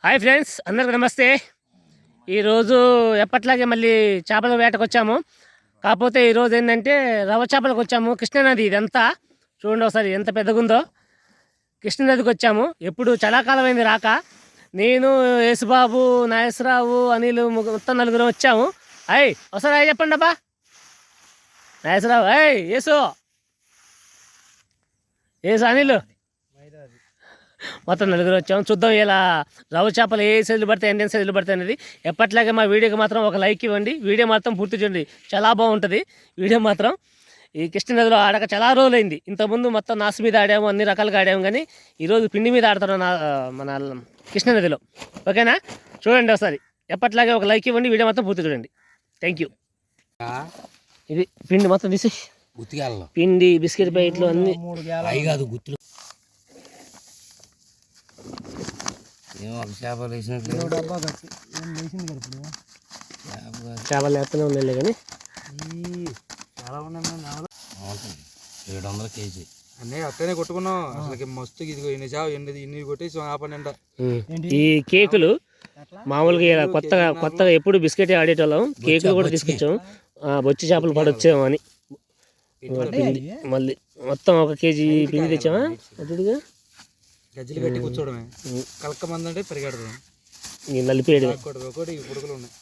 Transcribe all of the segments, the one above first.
Hi friends, అందరికి నమస్తే. ఈరోజు ఎప్పట్లాగే మళ్ళీ చేపల వేటకు వచ్చాము. కాకపోతే ఈరోజు ఏంటంటే రవ్వ చేపలకు వచ్చాము. కృష్ణానది ఇదంతా చూడండి ఒకసారి ఎంత పెద్దగుందో. కృష్ణానదికి వచ్చాము. ఎప్పుడు చలాకాలం అయింది రాక. నేను, యేసుబాబు, నాగేశ్వరరావు, అనిల్ మొత్తం నలుగురం వచ్చాము. అయ్ ఒకసారి అయ్యి చెప్పండి అబ్బా. నాగేశ్వరరావు, అయ్ యేసు అనిల్, మొత్తం నలుగురు వచ్చాము. చూద్దాం ఇలా రవ్వ చేపలు ఏ సైజులు పడతాయి, ఎన్ని సైజులు పడతాయి అనేది. ఎప్పట్లాగే మా వీడియోకి మాత్రం ఒక లైక్ ఇవ్వండి. వీడియో మాత్రం పూర్తి చూడండి, చాలా బాగుంటుంది వీడియో మాత్రం. ఈ కృష్ణనదిలో ఆడక చాలా రోజులైంది. ఇంతకుముందు మొత్తం నాసు మీద ఆడాము, అన్ని రకాలుగా ఆడాము. కానీ ఈరోజు పిండి మీద ఆడతాను మన కృష్ణనదిలో. ఓకేనా, చూడండి ఒకసారి. ఎప్పట్లాగే ఒక లైక్ ఇవ్వండి, వీడియో మొత్తం పూర్తి చూడండి. Thank you. ఇది పిండి మొత్తం తీసి, పిండి బిస్కెట్ ప్యాకెట్లు అన్ని కాదు గుత్తులు. చేపలు ఎత్తనే ఉన్నాయి కానీ చాలా ఉన్నాయి. 700 కేజీ అన్నీ అట్టనే కొట్టుకున్నాం. అసలు మస్తు ఇదిగో ఇన్ని కొట్టేసి ఆపండి. ఈ కేకులు మామూలుగా కొత్తగా ఎప్పుడు బిస్కెట్ ఆడేటోళ్ళం. కేకులు కూడా తీసుకొచ్చాము, బొచ్చి చేపలు పడొచ్చాము అని. మళ్ళీ మొత్తం 1 కేజీ పిండి తెచ్చామా. అటుగా గజ్జలు కట్టి కూర్చోవడమే. కలక్క మంది అంటే పరిగెడదు, నలిపేయడం. ఒకటి పుడుకులు ఉన్నాయి,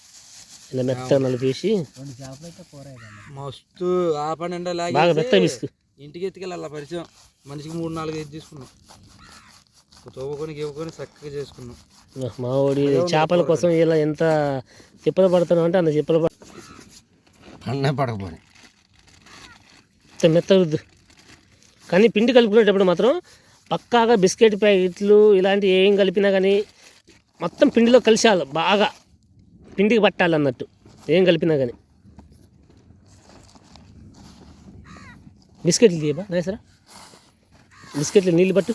ఇలా మెత్తగా నలిపేసి మస్తు ఆపండి. బాగా మెత్త బిస్కు ఇంటికి ఎత్తుకెళ్ళి అలా పరిచయం. మనిషికి 3-4 కేజీ తీసుకున్నాం. తోవుకొని గేవుకొని చక్కగా చేసుకున్నాం. మా వాడి చేపల కోసం ఇలా ఎంత తిప్పలు పడుతున్నాం అంటే అంత తిప్పలు పడకపోయి మెత్త వద్దు. కానీ పిండి కలుపుకునేటప్పుడు మాత్రం పక్కాగా బిస్కెట్ ప్యాకెట్లు ఇలాంటి ఏం కలిపినా కానీ మొత్తం పిండిలో కలిసేయాలి, బాగా పిండికి పట్టాలి అన్నట్టు. ఏం కలిపినా కానీ బిస్కెట్లు తీయబా నాయసరా, బిస్కెట్లు నీళ్ళు పట్టు.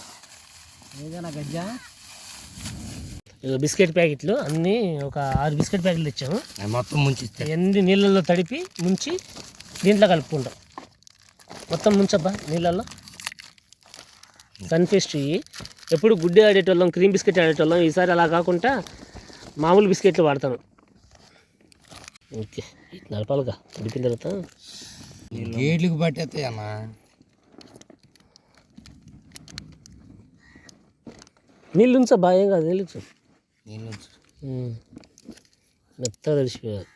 బిస్కెట్ ప్యాకెట్లు అన్నీ ఒక 6 బిస్కెట్ ప్యాకెట్లు తెచ్చాము. మొత్తం ముంచి ఎన్ని నీళ్ళల్లో తడిపి ముంచి దీంట్లో కలుపుకుంటాం. మొత్తం ముంచబ్బా నీళ్ళల్లో. సన్ఫిస్ట్ ఇవి ఎప్పుడు గుడ్డి ఆడేటోళ్ళం, క్రీమ్ బిస్కెట్ ఆడేటోళ్ళం. ఈసారి అలా కాకుండా మామూలు బిస్కెట్లు వాడతాను. ఓకే, నడపాలిగా ఉడికిన తర్వాత గేట్లకు పట్టేస్తాయి అన్న. నీళ్ళు ఉంచబ్బా, ఏం కాదు, నీళ్ళు ఉంచు. నీళ్ళు మెత్తగా తడిసిపోయారు.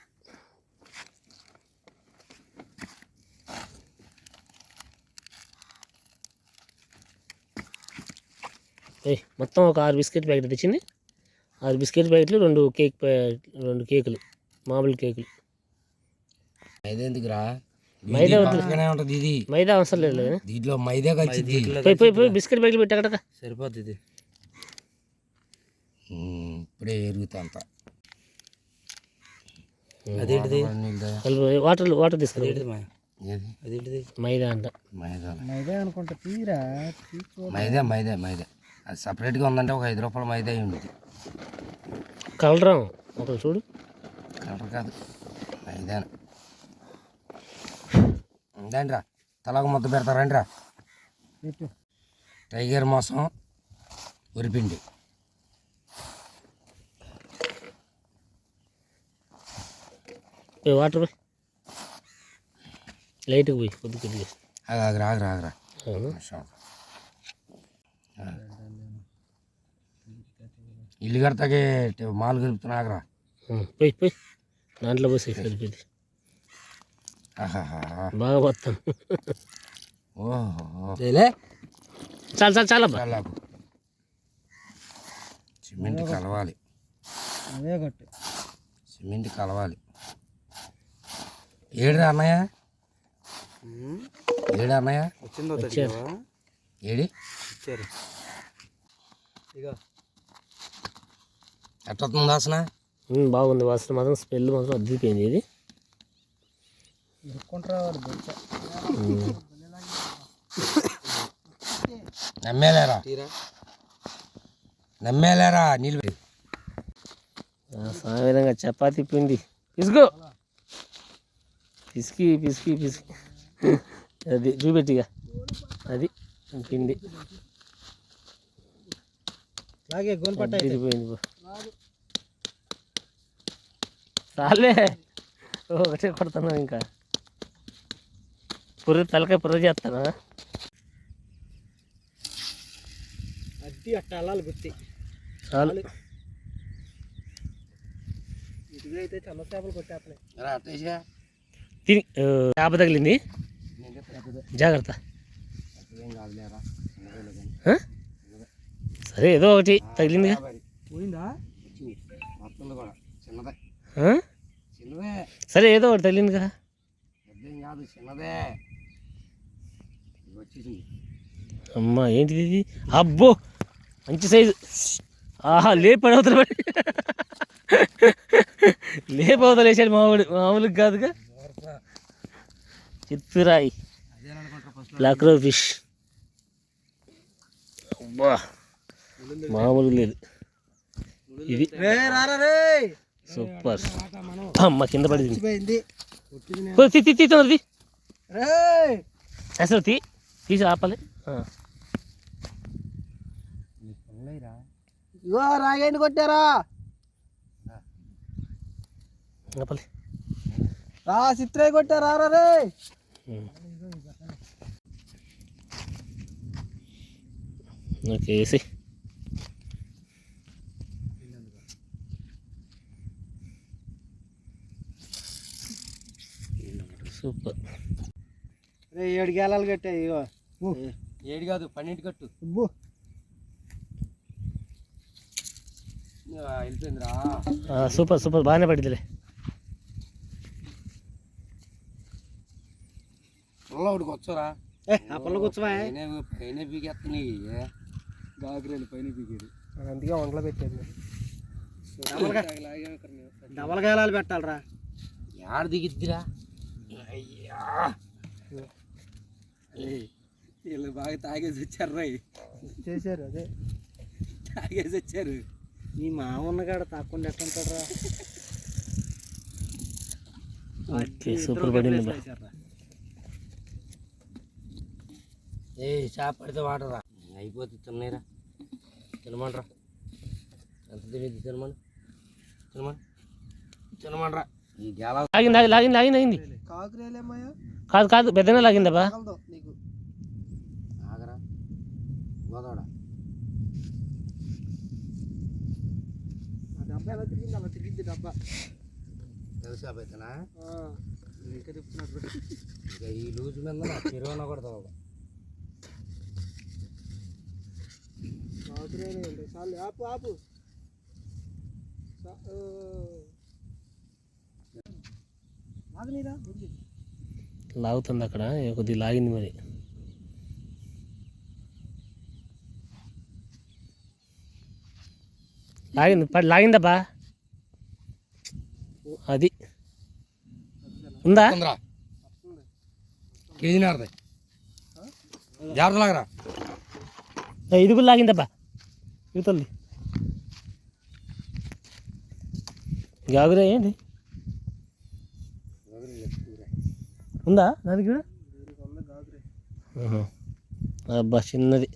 మొత్తం ఒక 6 బిస్కెట్ ప్యాకెట్ తెచ్చింది. 6 బిస్కెట్ ప్యాకెట్లు, 2 కేకులు, మామూలు కేకులు. మైదా ఎందుకురా, మైదా ఉంటుంది ఇది. మైదా అవసరం లేదు, దీంట్లో మైదా కలిసి పోయి బిస్కెట్ ప్యాకెట్లు పెట్టా సరిపోద్ది. ఇది ఇప్పుడే ఎరుగుతా అంత. అదేంటిది వాటర్ తీసుకుని మైదా అంట. మైదా అనుకుంటా. తీరా మైదా అది సపరేట్గా ఉందంటే ఒక 5 రూపాయల మైదా అయి ఉంది. కలరా ఒకటి చూడు. కలర్ కాదు, మైదా. రండి రా, తలకు ముద్ద పెడతారండి రా. టైగర్ మోసం ఉరిపిండి. వాటర్ పోయి లైట్గా పోయి కొద్దిగా. ఆగరా ఇల్లు కడతాకే మాలు కలుపుతున్నా. ఆగరా పోయి దాంట్లో పోసి కలిపేది బాగా పోతాం. ఓహో చాలా సిమెంట్ కలవాలి. అదే కొట్టు సిమెంట్ కలవాలి. ఏడు అన్నయ్య వచ్చిందో ఏడి ఇచ్చారు. ఇక ఎట్టొస్తుంది వాసన? బాగుంది వాసన మాత్రం. స్మెల్ మాత్రం అద్దిపోయింది. ఇది నమ్మేలేరా నీళ్ళు ఆ విధంగా చపాతీ పిండి పిసుకు పిసికి అది చూపెట్టిగా అది పిండి అలాగే గోల్పట్ట తిరిగిపోయింది పో. చాలే ఒకటే కొడుతున్నావు ఇంకా తలకాయ పుర్ర చేస్తానా అద్దీ అట్ట అల్లాలి గుత్తి చాలు ఇటుగా అయితే చల్ల చేపలు కొట్టేస్తున్నాయి తిని చేప తగిలింది జాగ్రత్త ఆ? సరే ఏదో ఒకటి తగిలిందిగా పోయిందా చిన్నదే ఆ? చిన్నదే సరే ఏదో ఒకటి తగిలిందిగా పెద్దేం కాదు చిన్నదే వచ్చేసింది అమ్మా ఏంటిది ఇది అబ్బో మంచి సైజు ఆహా లేపడవుతాడు పడి లేపవతలు వేసాడు మామూలుగా కాదుగా చిత్తురాయి బ్లాక్ రో ఫిష్ అబ్బా మామూలుగా లేదు ఇది సూపర్ అమ్మ కింద పడింది తీ అసలు తీసి ఆపాలి ఇగో రాగేండి కొట్టారా ఆపాలి రా చిత్రయ్య కొట్టారా రే ఓకే వేసి సూపర్ రే 7 గేలాలు కట్టాయి ఇగో 7 కాదు 12 కట్టు వెళ్ళిపోయిందిరా సూపర్ సూపర్ బాగానే పడిందిలే పుల్ల ఒకటికి వచ్చారా ఆ పుల్ల కూర్చోవా పైన పీకేస్తున్నాయి గాగ్రేలు పైన పీకేది అందుకే వంటలో పెట్టాను డబల్ గేలాలు పెట్టాలరా యాడ దిగిద్దిరా అయ్యా వీళ్ళు బాగా తాగేసి వచ్చారు రా చేశారు అదే తాగేసి వచ్చారు నీ మామ ఉన్నగాడ తాకుండా ఎట్టుంటారా ఓకే సూపర్ పడింది బా ఏ చేప పడితే వాడరా అయిపోతే తిన్నాయిరా తినమంటరా ఎంత తినేది తినమంటరా ఈ గేల లాగింది కాకురేలేమయ్యా కాదు కాదు పెద్దనే లాగిందబ్బా నీకు ఆగరా గోదావడ ఆ డబ్బా ఎలా తిరిగింది అలా తిరిగింది డబ్బా తెలుసా అయితేనా ఇంకా తిప్పుతున్నట్టు ఇక ఈ లూజు మీద తిరువన కొడతావు కాకురేలే చాలు ఆపు ఆపు ఆగనీరా లాగుతుంది అక్కడ కొద్దిగా లాగింది మరి లాగిందబ్బా అది ఉందా కేజీ నారది జాగ్రత్త లాగరా ఇది కూడా లాగిందబ్బా ఇవతలది గాగురే ఏంటి ఉందా దానికి కూడా అబ్బా చిన్నది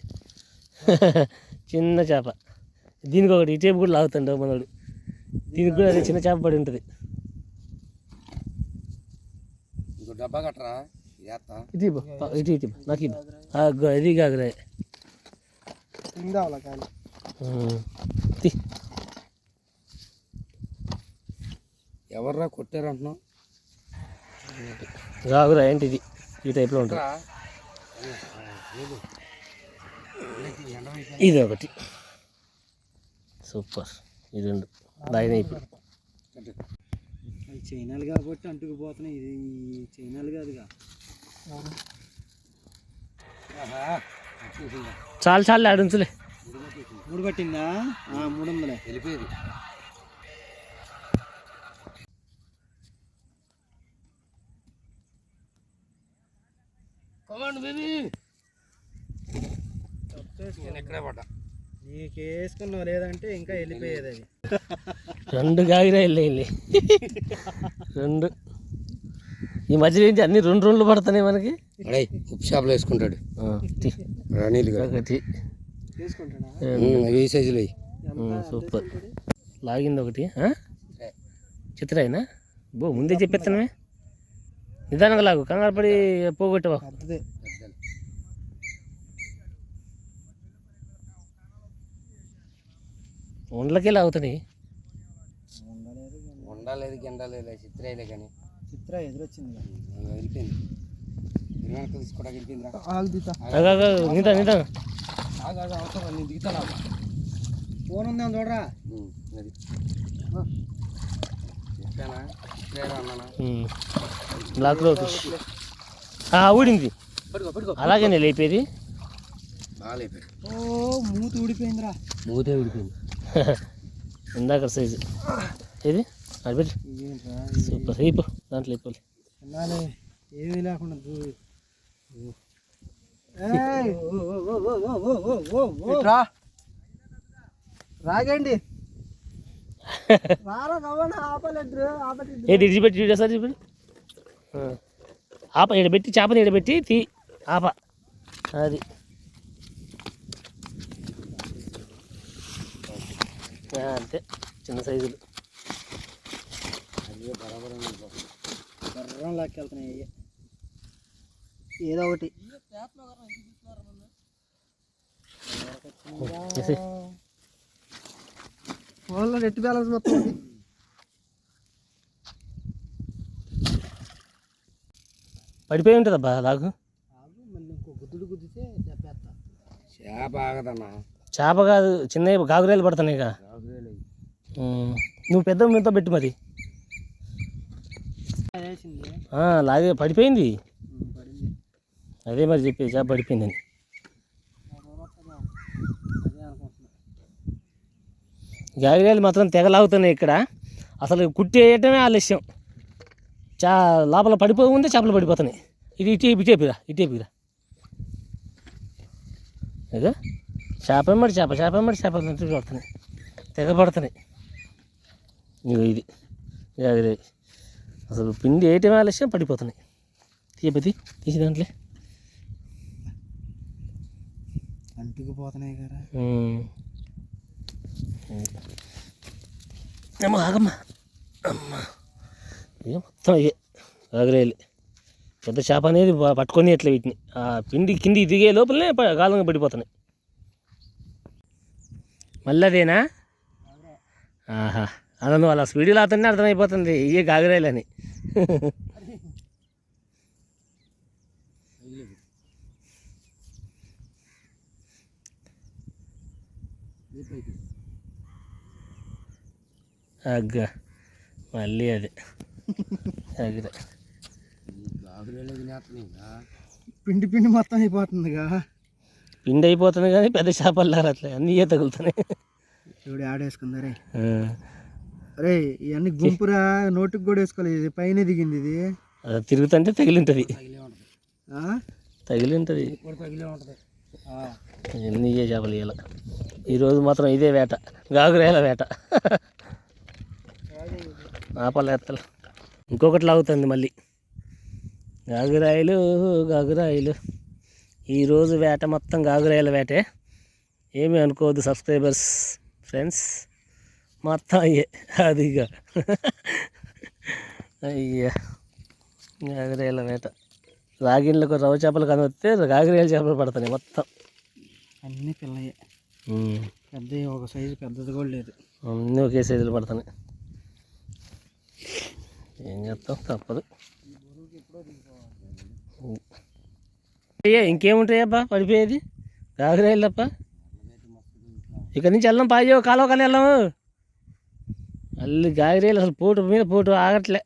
చిన్న చేప దీనికి ఒకటి ఈ చేప కూడా లాగుతాడు మనోడు దీనికి కూడా అదే చిన్న చేప పడి ఉంటుంది ఇంకో డబ్బా కట్టరా ఇది ఇటు నాకు ఇది గాగురే తిందావులా కానీ ఎవర్రా కొట్టారు అంటున్నావు గాగురా ఏంటి ఇది ఈ టైప్లో ఉంటుంది ఇది ఒకటి సూపర్ ఈ రెండు లాగినాయి ఇప్పుడు చైనాలు కాబట్టి అంటుకుపోతున్నాయి ఇది చైనాలు కాదుగా చాలు ఆడుంచులే 3 పట్టిందా 300 వెళ్ళిపోయేది ఎక్కడే పడ్డా నీకు వేసుకున్నావు లేదంటే ఇంకా వెళ్ళిపోయేది అది 2 గాగిరా వెళ్ళి 2 ఈ మధ్యలో ఏంటి అన్ని 2 పడుతున్నాయి మనకి ఉప్పు చేపలు వేసుకుంటాడు ఒకటి వేసుకుంటాడా ఈ సైజులో సూపర్. లాగింది ఒకటి చిత్రైనా బో ముందే చెప్పేస్తానమే. నిదానంగా లాగు, కంగారు పడి పోగొట్టవా. ఒండ్లకే లాగుతున్నాయి. ఉండలేదు గిండలేదు చిత్రయ్యలే కానీ చిత్ర ఎదురొచ్చింది వెళ్ళిపోయింది. తీసుకోవడానికి వెళ్ళిపోయిందిరా. నిదానం అవసరం నేను దిగుతాను. ఫోన్ ఉందా చూడరా. అది చెప్పానా చిత్రయ్య అన్నానా బ్లాక్లో ఊడింది. అలాగే నేను లేపేది. బాగా లేపాడు. ఓ మూతి ఊడిపోయిందిరా. మూతే ఊడిపోయింది. ఇందాక సైజు ఏది అది పెట్టి సూపర్. అయిపో దాంట్లో అయిపోయి ఏమీ లేకుండా రాగండి. ఏది ఇడిచిపెట్టి చూడేసారి చూపెట్టి ఆప ఎడబెట్టి చేపని ఎడబెట్టి తీ ఆప. అది అంతే చిన్న సైజులు. బర్రం లాక్కెళ్తున్నాయి ఏదో ఒకటి. ఫోన్లో నెట్ బ్యాలెన్స్ మొత్తం పడిపోయి ఉంటుందబ్బా లాగు. మళ్ళీ ఇంకో గుద్దుడు గుద్దితే చెప్పేస్తా. చేప ఆగదన్నా. చేప కాదు చిన్న గాగురేలు పడుతున్నాయి ఇక. నువ్వు పెద్ద మీతో పెట్టు మరి. లాగే పడిపోయింది. అదే మరి చెప్పేది చేప పడిపోయిందని. గాగిరేలు మాత్రం తెగలాగుతున్నాయి ఇక్కడ. అసలు కుట్టేయటమే ఆలస్యం. లోపల పడిపోయి ఉంటే చేపలు పడిపోతున్నాయి. ఇది ఇటేపిరా ఇటేపిరా. ఇక చేప ఎమ్మడి చేప పడుతున్నాయి, తెగ పడుతున్నాయి. ఇది గాగిరేలు అసలు పిండి వేయటమే ఆలస్యం, పడిపోతున్నాయి. తీసి దాంట్లో అంటుకుపోతున్నాయి కదా. ఏమో ఆగమ్మా అమ్మా. ఇక మొత్తం ఇవే గాగిరేలు. పెద్ద చేప అనేది పట్టుకొని ఎట్లా వీటిని ఆ పిండి కింది దిగే లోపలనే గాలంగా పడిపోతున్నాయి. మళ్ళీ అదేనా? ఆహా అలా నువ్వు అలా స్పీడ్లో అతనే అర్థమైపోతుంది ఇవే గాగిరేలని. అగ్గ మళ్ళీ అదే అగ్గిరే పిండి పిండి మొత్తం అయిపోతుందిగా. పిండి అయిపోతుంది కానీ పెద్ద చేపలు అట్లా అన్నీ తగులుతున్నాయి. చూడు ఆడేసుకుందరే. అరే ఇవన్నీ గుంపురా, నోటికి కూడా వేసుకోలేదు. పైన దిగింది ఇది. అది తిరుగుతుంటే తగిలి ఉంటుంది. ఎన్ని చేపలు ఇవ్వాలి. ఈరోజు మాత్రం ఇదే వేట, గాగురేల వేట. ఆపలేత్తలు ఇంకొకటి లాగుతుంది మళ్ళీ. గాగురాయిలు ఈరోజు వేట మొత్తం గాగురాయిల వేటే. ఏమీ అనుకోవద్దు సబ్స్క్రైబర్స్ ఫ్రెండ్స్, మొత్తం అయ్యే అదిగా. అయ్యా గాగురాయిల వేట. రాగిళ్ళకు రవ్వ చేపలు కనిపిస్తే గాగురాయిల చేపలు పడుతున్నాయి మొత్తం. అన్నీ పిల్లయ్యే. పెద్ద ఒక సైజు పెద్దది కూడా లేదు. అన్నీ ఒకే సైజులు పడుతున్నాయి. ఏం చేస్తాం, తప్పదు. ఇంకేముంటాయబ్బా పడిపోయేది గాగురాయిలు తప్ప. ఇక్కడ నుంచి వెళ్దాం పాయో కాలువ కానీ వెళ్ళాము. మళ్ళీ గాగిరేలు అసలు పోటు మీద పోటు ఆగట్లే.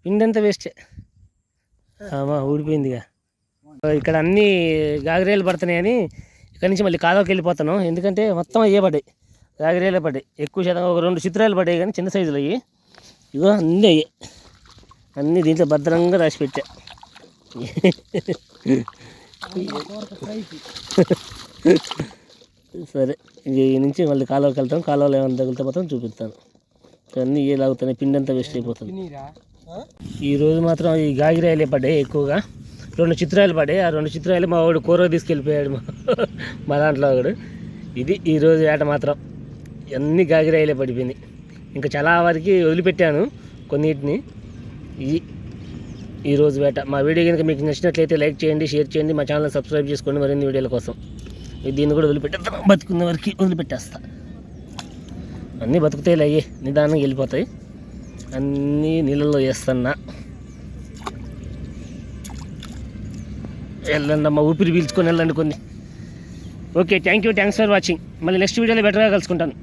పిండి అంతా వేస్టే. ఊడిపోయిందిగా. ఇక్కడ అన్నీ గాగిరేలు పడుతున్నాయని ఇక్కడ నుంచి మళ్ళీ కాలువకి వెళ్ళిపోతాను. ఎందుకంటే మొత్తం అయ్యే పడ్డాయి, గాగిరేలే పడ్డాయి. ఎక్కువ శాతం ఒక 2 చిత్రాలు పడ్డాయి కానీ చిన్న సైజులు అయ్యి. ఇగో అన్నీ అయ్యాయి. అన్నీ దీంట్లో భద్రంగా రాసి పెట్టా. సరే ఈ నుంచి మళ్ళీ కాలువకి వెళ్తాం. కాలువలో ఏమైనా తగిలితే మాత్రం చూపిస్తాను. అన్నీ ఏ లాగుతున్నాయి, పిండి అంతా వేస్ట్ అయిపోతుంది. ఈరోజు మాత్రం ఈ గాగిరాయలే పడ్డాయి ఎక్కువగా. 2 చిత్రాలు పడ్డాయి. ఆ 2 చిత్రాలు మా వాడు కూర తీసుకెళ్ళిపోయాడు, మా దాంట్లో వాడు. ఇది ఈరోజు వేట మాత్రం అన్ని గాగిరాయిలే పడిపోయినాయి. ఇంకా చాలా వరకు వదిలిపెట్టాను కొన్నిటిని. ఈరోజు వేట. మా వీడియో కనుక మీకు నచ్చినట్లయితే లైక్ చేయండి, షేర్ చేయండి, మా ఛానల్ సబ్స్క్రైబ్ చేసుకోండి మరిన్ని వీడియోల కోసం. దీన్ని కూడా వదిలిపెట్టేస్తాను, బతుకున్న వరకు వదిలిపెట్టేస్తా. అన్నీ బతుకుతాయిలే, అయ్యే నిదానంగా వెళ్ళిపోతాయి. అన్నీ నీళ్ళల్లో వేస్తున్నా. వెళ్ళండి అమ్మ, ఊపిరి పీల్చుకొని వెళ్ళండి కొన్ని. Okay, thanks for watching. మళ్ళీ నెక్స్ట్ వీడియోలో బెటర్గా కలుసుకుంటాను.